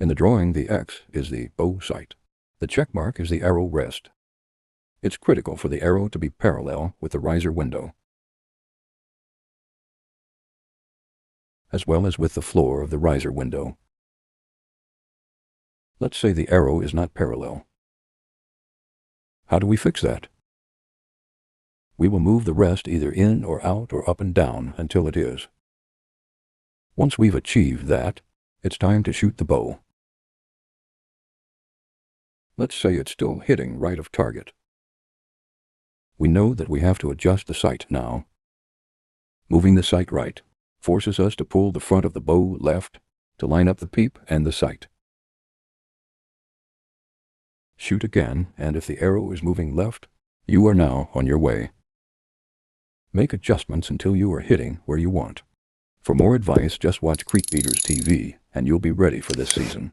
In the drawing, the X is the bow sight. The check mark is the arrow rest. It's critical for the arrow to be parallel with the riser window, as well as with the floor of the riser window. Let's say the arrow is not parallel. How do we fix that? We will move the rest either in or out or up and down until it is. Once we've achieved that, it's time to shoot the bow. Let's say it's still hitting right of target. We know that we have to adjust the sight now. Moving the sight right forces us to pull the front of the bow left to line up the peep and the sight. Shoot again, and if the arrow is moving left, you are now on your way. Make adjustments until you are hitting where you want. For more advice, just watch Creek Beaters TV, and you'll be ready for this season.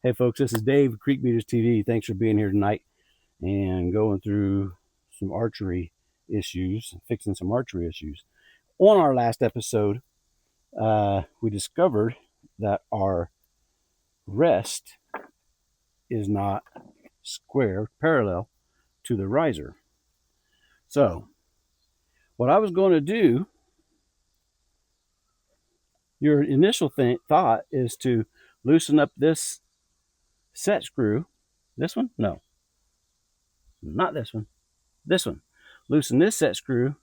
Hey folks, this is Dave, Creek Beaters TV. Thanks for being here tonight and going through some archery issues, fixing some archery issues. On our last episode, we discovered that our rest is not square parallel to the riser. So what I was going to do, your initial thought is to loosen up this set screw. This one? No, not this one. This one. Loosen this set screw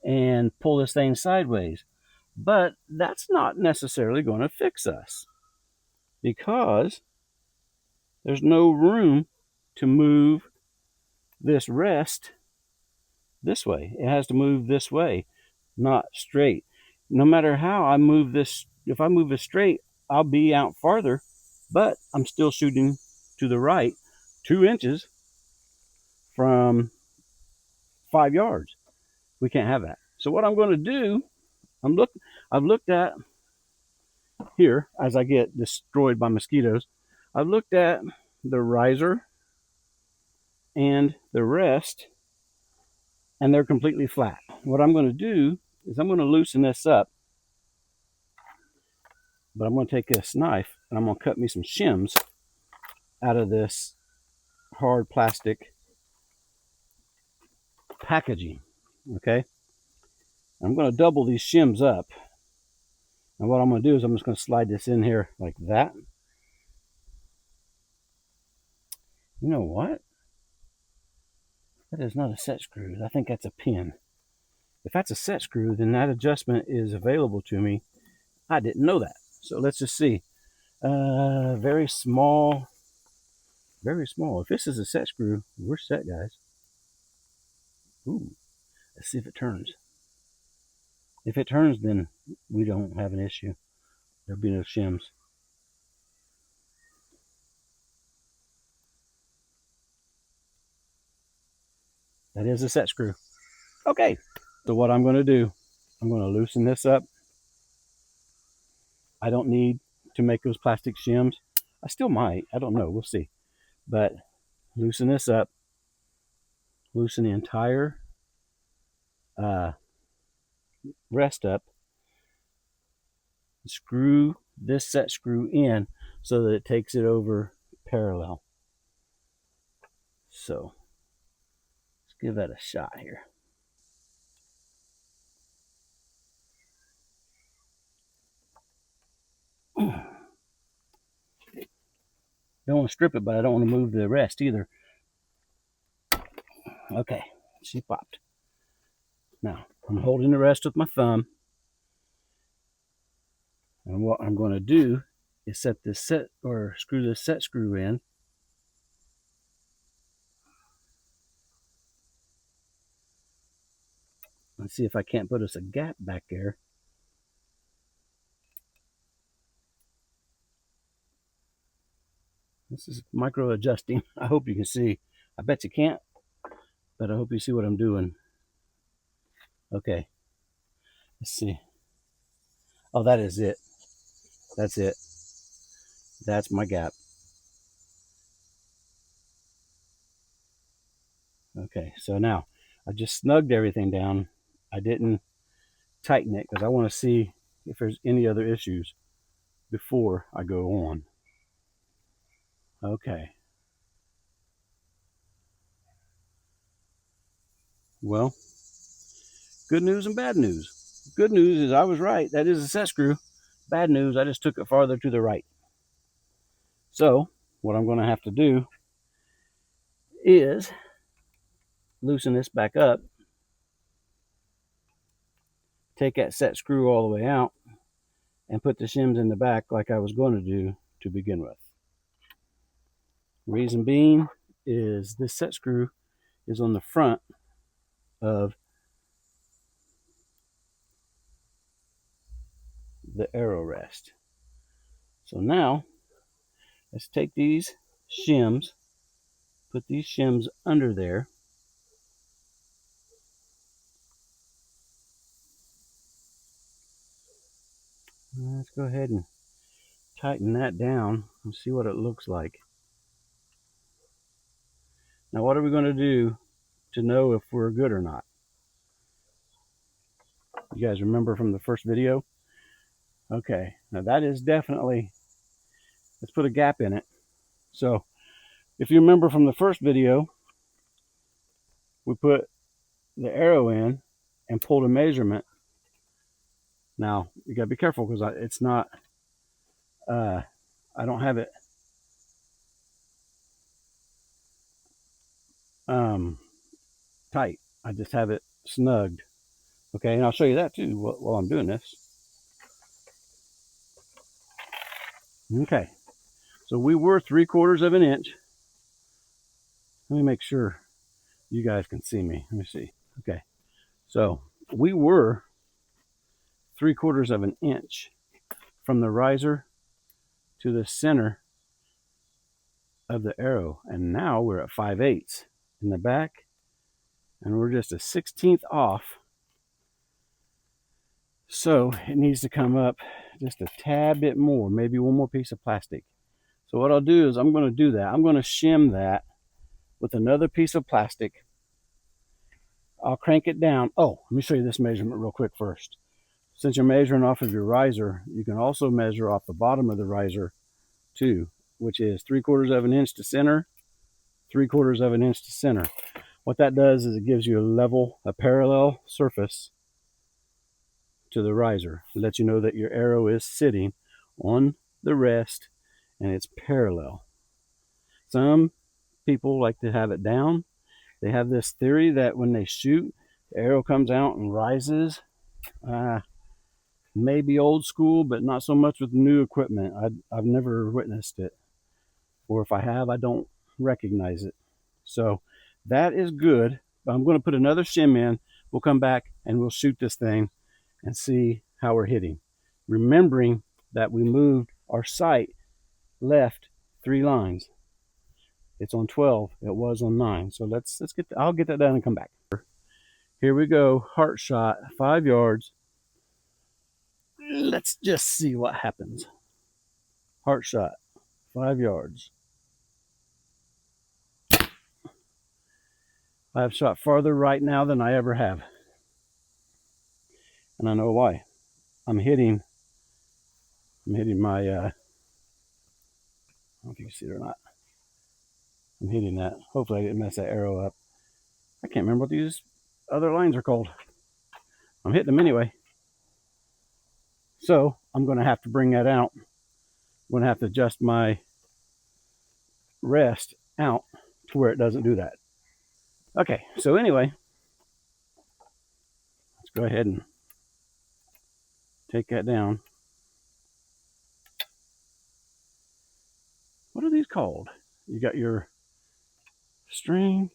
and pull this thing sideways. But that's not necessarily going to fix us, because there's no room to move this rest this way. It has to move this way, not straight. No matter how I move this, if I move this straight, I'll be out farther, but I'm still shooting to the right 2 inches from 5 yards. We can't have that. So what I'm going to do, I've looked at here as I get destroyed by mosquitoes. I've looked at the riser and the rest, and they're completely flat. What I'm going to do is I'm going to loosen this up, but I'm going to take this knife and I'm going to cut me some shims out of this hard plastic packaging. Okay, I'm going to double these shims up, and what I'm going to do is I'm just going to slide this in here like that. You know what? That is not a set screw. I think that's a pin. If that's a set screw, then that adjustment is available to me. I didn't know that. So let's just see. Very small. Very small. If this is a set screw, we're set, guys. Ooh. Let's see if it turns. If it turns, then we don't have an issue. There'll be no shims. That is a set screw. Okay. So what I'm going to do, I'm going to loosen this up. I don't need to make those plastic shims. I still might. I don't know. We'll see. But loosen this up. Loosen the entire rest up. Screw this set screw in so that it takes it over parallel. So let's give that a shot here. Don't want to strip it, but I don't want to move the rest either. Okay, she popped. Now I'm holding the rest with my thumb, and what I'm going to do is set this screw this set screw in. Let's see if I can't put us a gap back there. This is micro adjusting. I hope you can see. I bet you can't, but I hope you see what I'm doing. Okay. Let's see. Oh, that is it. That's it. That's my gap. Okay, so now I just snugged everything down. I didn't tighten it because I want to see if there's any other issues before I go on. Okay. Well, good news and bad news. Good news is I was right. That is a set screw. Bad news, I just took it farther to the right. So what I'm going to have to do is loosen this back up, take that set screw all the way out, and put the shims in the back like I was going to do to begin with. Reason being is this set screw is on the front of the arrow rest. So now let's take these shims, put these shims under there. Let's go ahead and tighten that down and see what it looks like. Now what are we going to do to know if we're good or not? You guys remember from the first video? Okay, now that is definitely, let's put a gap in it. So if you remember from the first video, we put the arrow in and pulled a measurement. Now you gotta be careful because it's not, I don't have it tight. I just have it snugged. Okay, and I'll show you that too while I'm doing this. Okay, so we were 3/4 of an inch. Let me make sure you guys can see me. Let me see. Okay, so we were 3/4 of an inch from the riser to the center of the arrow, and now we're at 5/8 in the back, and we're just a 1/16 off. So it needs to come up just a tad bit more, maybe one more piece of plastic. So what I'll do is I'm going to do that. I'm going to shim that with another piece of plastic. I'll crank it down. Oh, let me show you this measurement real quick first. Since you're measuring off of your riser, you can also measure off the bottom of the riser too, which is 3/4 of an inch to center, 3/4 of an inch to center. What that does is it gives you a parallel surface to the riser. It lets you know that your arrow is sitting on the rest and it's parallel. Some people like to have it down. They have this theory that when they shoot, the arrow comes out and rises. Maybe old school, but not so much with new equipment. I've never witnessed it, or if I have, I don't recognize it. So that is good. But I'm going to put another shim in. We'll come back and we'll shoot this thing and see how we're hitting. Remembering that we moved our sight left 3 lines. It's on 12. It was on 9. So let's get. I'll get that done and come back. Here we go. Heart shot, 5 yards. Let's just see what happens. Heart shot, 5 yards. I have shot farther right now than I ever have. And I know why. I'm hitting my, I don't know if you can see it or not. I'm hitting that. Hopefully I didn't mess that arrow up. I can't remember what these other lines are called. I'm hitting them anyway. So I'm going to have to bring that out. I'm going to have to adjust my rest out to where it doesn't do that. Okay, so anyway, let's go ahead and take that down. What are these called? You got your string.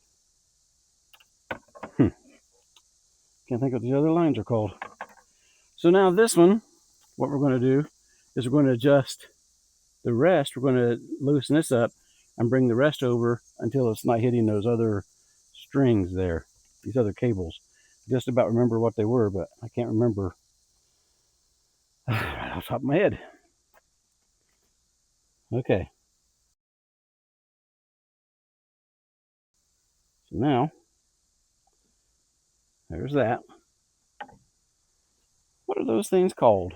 Can't think what these other lines are called. So now this one, what we're going to do is we're going to adjust the rest. We're going to loosen this up and bring the rest over until it's not hitting those other strings there, these other cables. Just about remember what they were, but I can't remember right off the top of my head. Okay. So now There's that. What are those things called?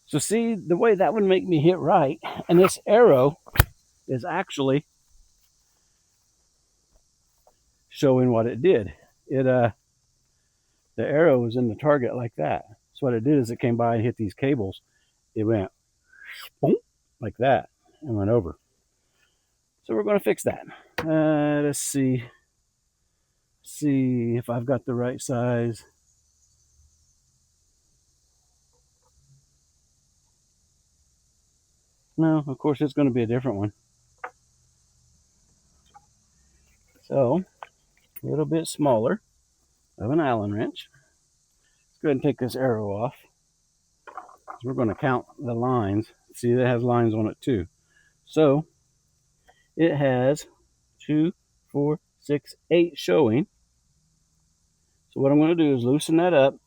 So see, the way that would make me hit right, and this arrow is actually showing what it did. The arrow was in the target like that. So what it did is it came by and hit these cables. It went boom, like that and went over. So we're going to fix that. Let's see if I've got the right size. No, of course it's going to be a different one. So a little bit smaller of an Allen wrench. Let's go ahead and take this arrow off. We're going to count the lines. See, that has lines on it too. So it has 2, 4, 6, 8 showing. So what I'm going to do is loosen that up.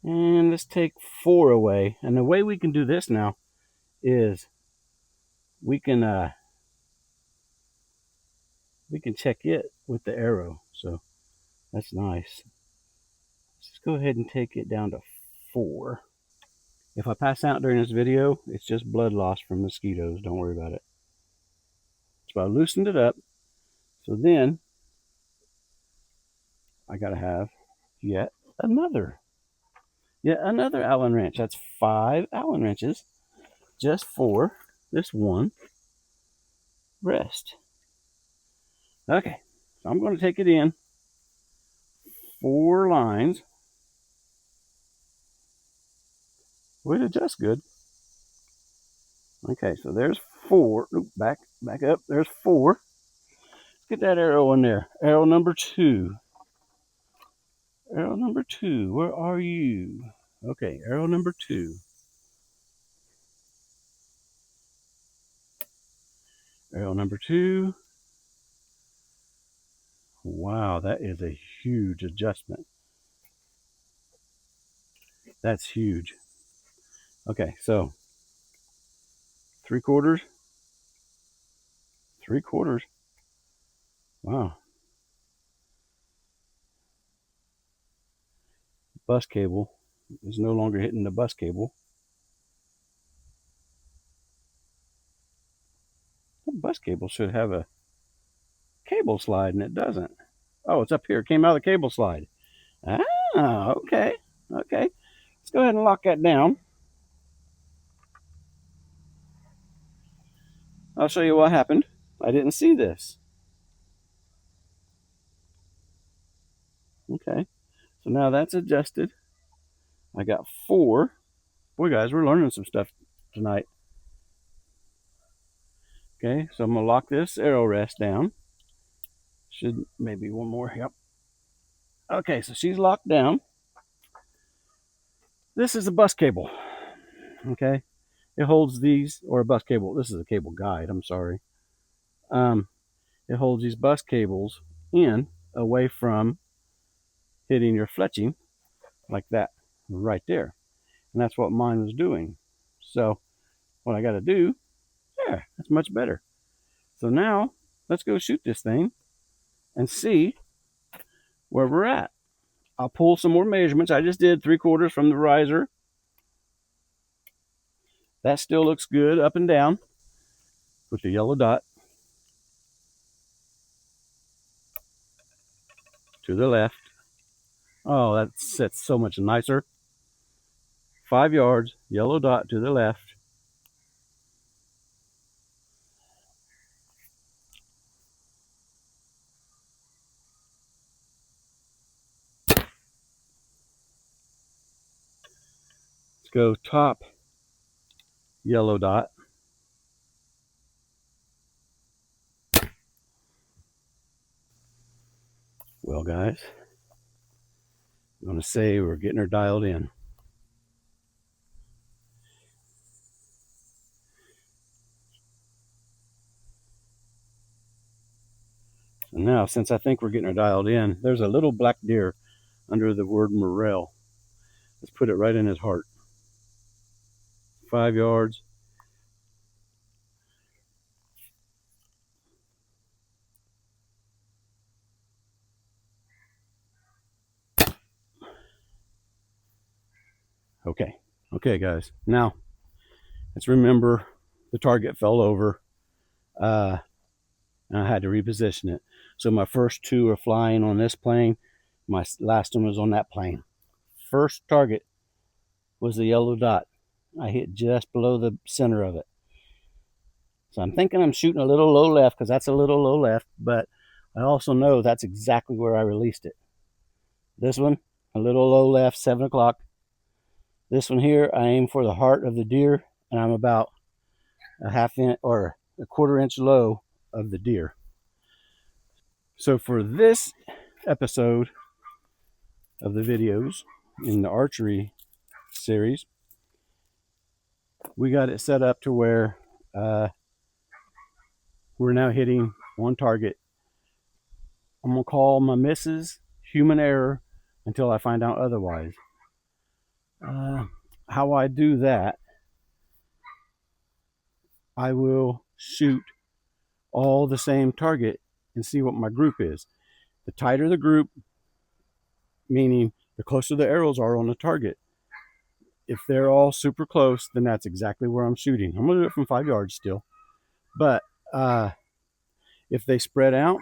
And let's take 4 away. And the way we can do this now is we can check it with the arrow. So that's nice. Let's go ahead and take it down to 4. If I pass out during this video, it's just blood loss from mosquitoes. Don't worry about it. So I loosened it up. So then I got to have yet another Allen wrench. That's 5 Allen wrenches just for this one rest. Okay, so I'm going to take it in 4 lines. Would adjust good. Okay, so there's 4. Oop, back up. There's 4. Let's get that arrow in there. Arrow number 2. Arrow number 2. Where are you? Okay, arrow number 2. Arrow number 2. Wow, that is a huge adjustment. That's huge. Okay, so 3/4. 3/4. Wow. Bus cable is no longer hitting the bus cable. The bus cable should have a cable slide, and it doesn't. Oh, it's up here. It came out of the cable slide. Ah, okay. Okay. Let's go ahead and lock that down. I'll show you what happened. I didn't see this. Okay. So now that's adjusted. I got 4. Boy, guys, we're learning some stuff tonight. Okay, so I'm going to lock this arrow rest down. Should maybe one more. Yep. Okay, so she's locked down. This is a bus cable. Okay. It holds these, or a bus cable. This is a cable guide. I'm sorry. It holds these bus cables in away from hitting your fletching like that right there. And that's what mine was doing. So what I got to do, there, that's much better. So now let's go shoot this thing and see where we're at. I'll pull some more measurements. I just did 3/4 from the riser. That still looks good up and down with the yellow dot. To the left. Oh, that sits so much nicer. 5 yards, yellow dot to the left. Let's go top, yellow dot. Well, guys, I'm going to say we're getting her dialed in. So now, since I think we're getting her dialed in, there's a little black deer under the word morel. Let's put it right in his heart. 5 yards. Okay, guys. Now, let's remember the target fell over, and I had to reposition it. So my first two are flying on this plane. My last one was on that plane. First target was the yellow dot. I hit just below the center of it. So I'm thinking I'm shooting a little low left because that's a little low left, but I also know that's exactly where I released it. This one, a little low left, 7 o'clock. This one here, I aim for the heart of the deer, and I'm about a half inch or a quarter inch low of the deer. So for this episode of the videos in the archery series, we got it set up to where we're now hitting on target. I'm going to call my misses human error until I find out otherwise. How I do that, I will shoot all the same target and see what my group is. The tighter the group, meaning the closer the arrows are on the target. If they're all super close, then that's exactly where I'm shooting. I'm going to do it from 5 yards still. But if they spread out,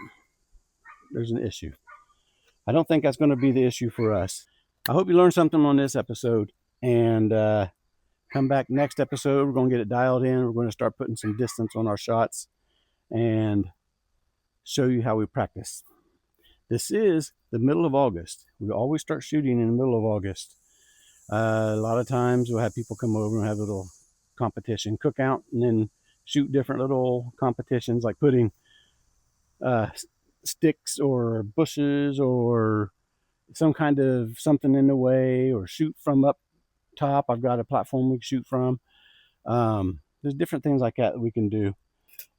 there's an issue. I don't think that's going to be the issue for us. I hope you learned something on this episode, and come back next episode. We're going to get it dialed in. We're going to start putting some distance on our shots and show you how we practice. This is the middle of August. We always start shooting in the middle of August. A lot of times we'll have people come over and have a little competition, cook out, and then shoot different little competitions, like putting sticks or bushes or some kind of something in the way, or shoot from up top. I've got a platform we can shoot from. There's different things like that we can do,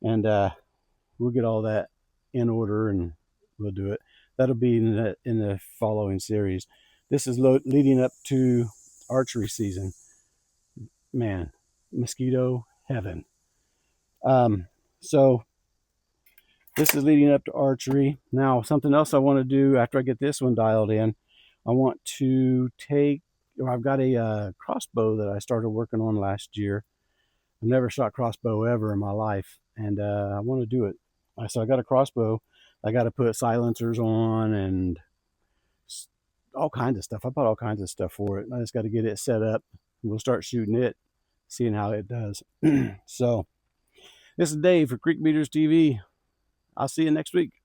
and we'll get all that in order and we'll do it. That'll be in the following series. This is leading up to archery season. Man, mosquito heaven. So this is leading up to archery. Now, something else I want to do after I get this one dialed in, I want to I've got a crossbow that I started working on last year. I've never shot crossbow ever in my life, and I want to do it. So I got a crossbow. I got to put silencers on and all kinds of stuff. I bought all kinds of stuff for it. I just got to get it set up. We'll start shooting it, seeing how it does. So this is Dave for Creek Beaters TV. I'll see you next week.